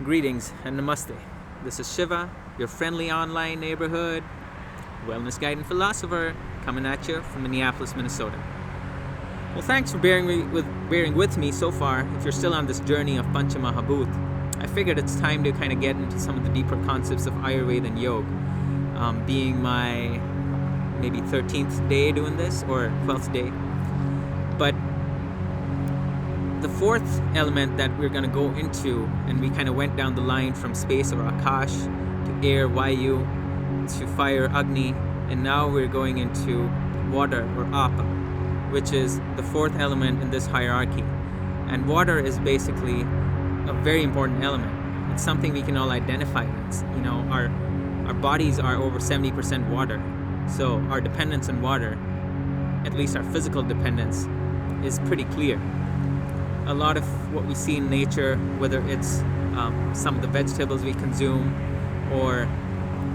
Greetings and namaste. This is Shiva, your friendly online neighborhood wellness guide and philosopher, coming at you from Minneapolis, Minnesota. Well, thanks for bearing with me so far. If you're still on this journey of 𝚃𝚘𝚘𝚆, I figured it's time to kind of get into some of the deeper concepts of 𝐷𝐢𝐬𝐬𝐬𝐬𝐿 and yoga. Being my maybe 13th day doing this, or 12th day. But the fourth element that we're going to go into, and we kind of went down the line from space or Akash to air, Vayu, to fire, Agni, and now we're going into water or Apa, which is the fourth element in this hierarchy. And water is basically a very important element. It's something we can all identify with. You know, our bodies are over 70% water, so our dependence on water, at least our physical dependence, is pretty clear. A lot of what we see in nature, whether it's some of the vegetables we consume, or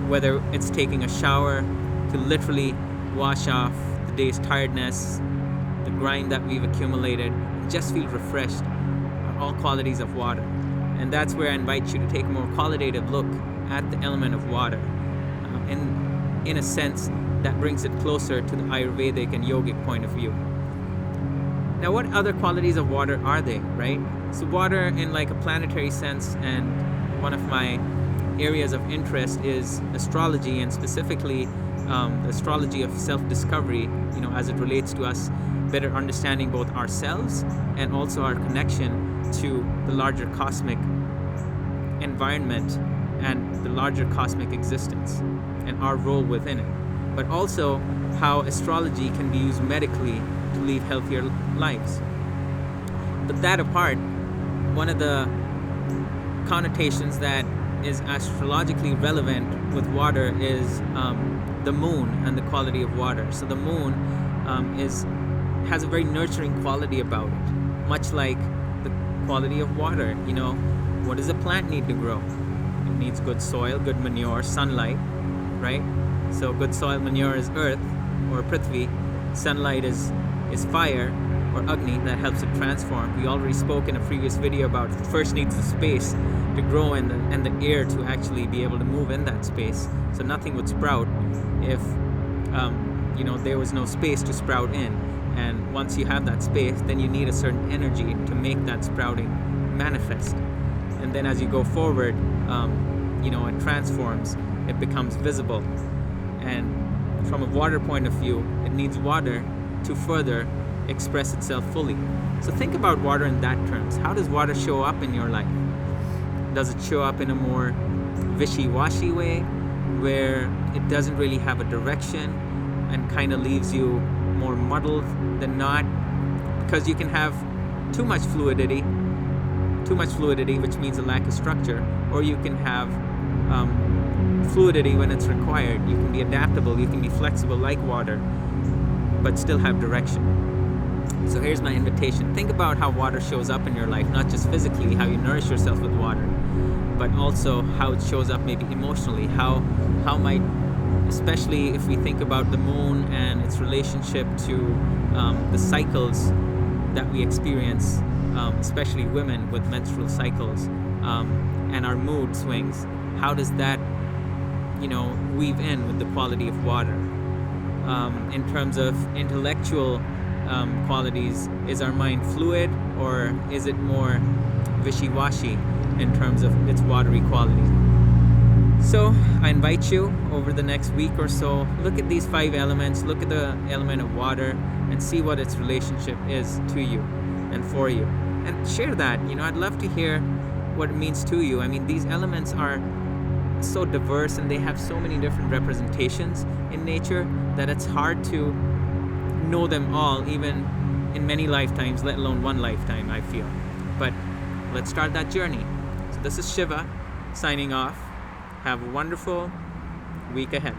whether it's taking a shower to literally wash off the day's tiredness, the grind that we've accumulated, and just feel refreshed, are all qualities of water. And that's where I invite you to take a more qualitative look at the element of water. And in a sense, that brings it closer to the Ayurvedic and yogic point of view. Now, what other qualities of water are they, right? So water in like a planetary sense, and one of my areas of interest is astrology, and specifically the astrology of self-discovery, you know, as it relates to us better understanding both ourselves and also our connection to the larger cosmic environment and the larger cosmic existence and our role within it. But also how astrology can be used medically to lead healthier lives. But that apart, one of the connotations that is astrologically relevant with water is the moon and the quality of water. So the moon has a very nurturing quality about it, much like the quality of water. You know, what does a plant need to grow? It needs good soil, good manure, sunlight, right? So good soil, manure is earth or Prithvi. Sunlight is fire or Agni, that helps it transform. We already spoke in a previous video about it first needs the space to grow and the air to actually be able to move in that space. So nothing would sprout if there was no space to sprout in. And once you have that space, then you need a certain energy to make that sprouting manifest. And then as you go forward, it transforms, it becomes visible. And from a water point of view, it needs water to further express itself fully. So think about water in that terms. How does water show up in your life? Does it show up in a more wishy-washy way, where it doesn't really have a direction and kind of leaves you more muddled than not? Because you can have too much fluidity, which means a lack of structure, or you can have fluidity when it's required. You can be adaptable, you can be flexible like water, but still have direction. So here's my invitation. Think about how water shows up in your life, not just physically, how you nourish yourself with water, but also how it shows up maybe emotionally. How might, especially if we think about the moon and its relationship to the cycles that we experience, especially women with menstrual cycles, and our mood swings, how does that weave in with the quality of water? In terms of intellectual qualities, is our mind fluid, or is it more wishy-washy in terms of its watery quality? So I invite you over the next week or so, look at these 5 elements, look at the element of water, and see what its relationship is to you and for you. And share that. I'd love to hear what it means to you. I mean, these elements are so diverse and they have so many different representations in nature that it's hard to know them all, even in many lifetimes, let alone one lifetime, I feel. But let's start that journey. So this is Shiva signing off. Have a wonderful week ahead.